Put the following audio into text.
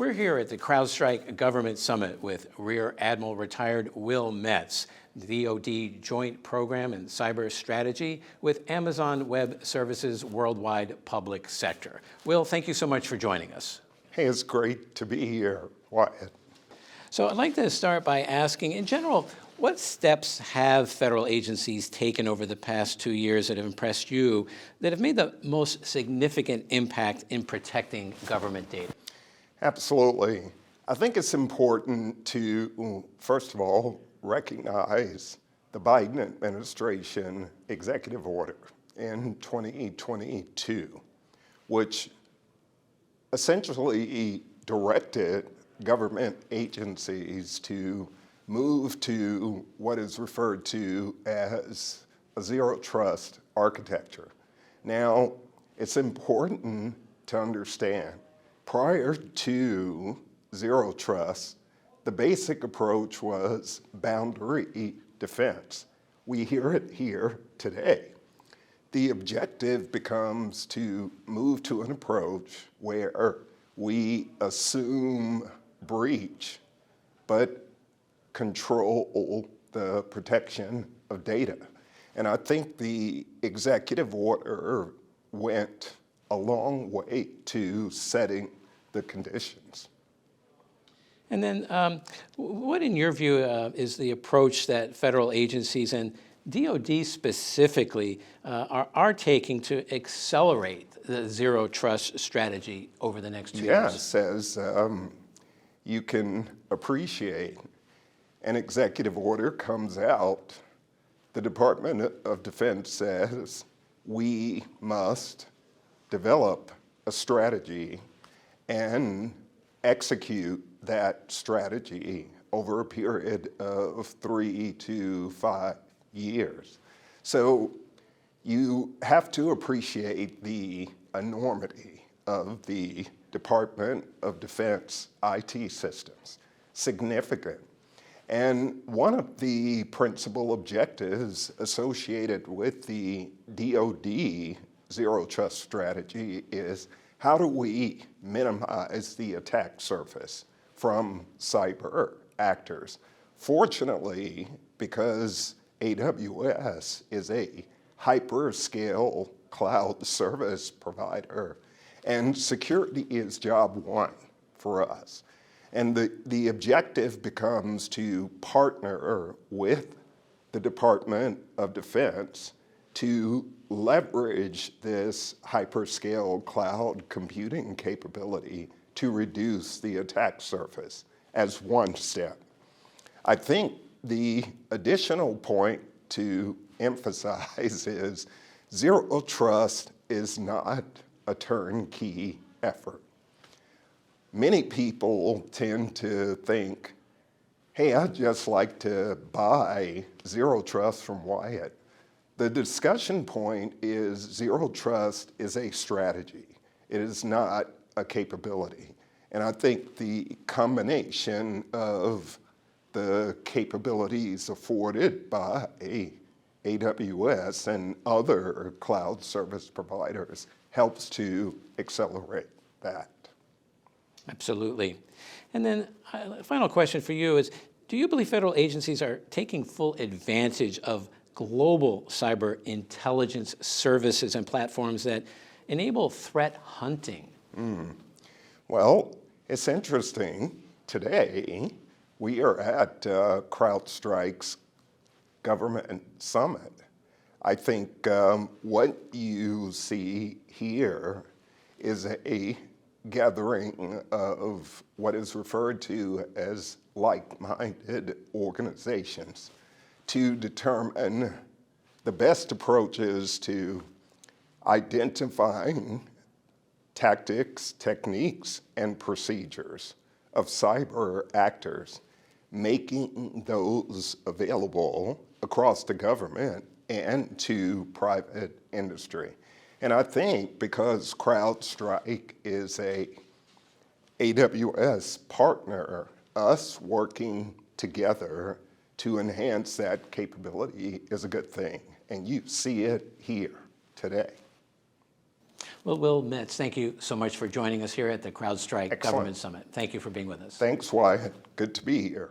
We're here at the CrowdStrike Government Summit with Rear Admiral retired Will Metz, DoD Joint Program and Cyber Strategy with Amazon Web Services Worldwide Public Sector. Will, thank you so much for joining us. Hey, it's great to be here, Wyatt. So I'd like to start by asking, in general, what steps have federal agencies taken over the past 2 years that have impressed you that have made the most significant impact in protecting government data? Absolutely. I think it's important to, first of all, recognize the Biden administration executive order in 2022, which essentially directed government agencies to move to what is referred to as a zero trust architecture. Now, it's important to understand, prior to zero trust, the basic approach was boundary defense. We hear it here today. The objective becomes to move to an approach where we assume breach, but control the protection of data. And I think the executive order went a long way to setting the conditions. And then what, in your view, is the approach that federal agencies and DoD specifically are taking to accelerate the zero trust strategy over the next 2 years? Yes, as you can appreciate, an executive order comes out, the Department of Defense says we must develop a strategy and execute that strategy over a period of 3 to 5 years. So you have to appreciate the enormity of the Department of Defense IT systems, significant. And one of the principal objectives associated with the DoD zero trust strategy is how do we minimize the attack surface from cyber actors? Fortunately, because AWS is a hyperscale cloud service provider, and security is job one for us. And the objective becomes to partner with the Department of Defense to leverage this hyperscale cloud computing capability to reduce the attack surface as one step. I think the additional point to emphasize is zero trust is not a turnkey effort. Many people tend to think, hey, I'd just like to buy zero trust from Wyatt. The discussion point is zero trust is a strategy. It is not a capability. And I think the combination of the capabilities afforded by AWS and other cloud service providers helps to accelerate that. Absolutely. And then a final question for you is, do you believe federal agencies are taking full advantage of global cyber intelligence services and platforms that enable threat hunting? Well, it's interesting. Today, we are at CrowdStrike's Government Summit. I think what you see here is a gathering of what is referred to as like-minded organizations to determine the best approaches to identifying tactics, techniques, and procedures of cyber actors, making those available across the government and to private industry. And I think because CrowdStrike is a AWS partner, us working together to enhance that capability is a good thing. And you see it here today. Well, Will Metz, thank you so much for joining us here at the CrowdStrike Excellent. Government Summit. Thank you for being with us. Thanks, Wyatt. Good to be here.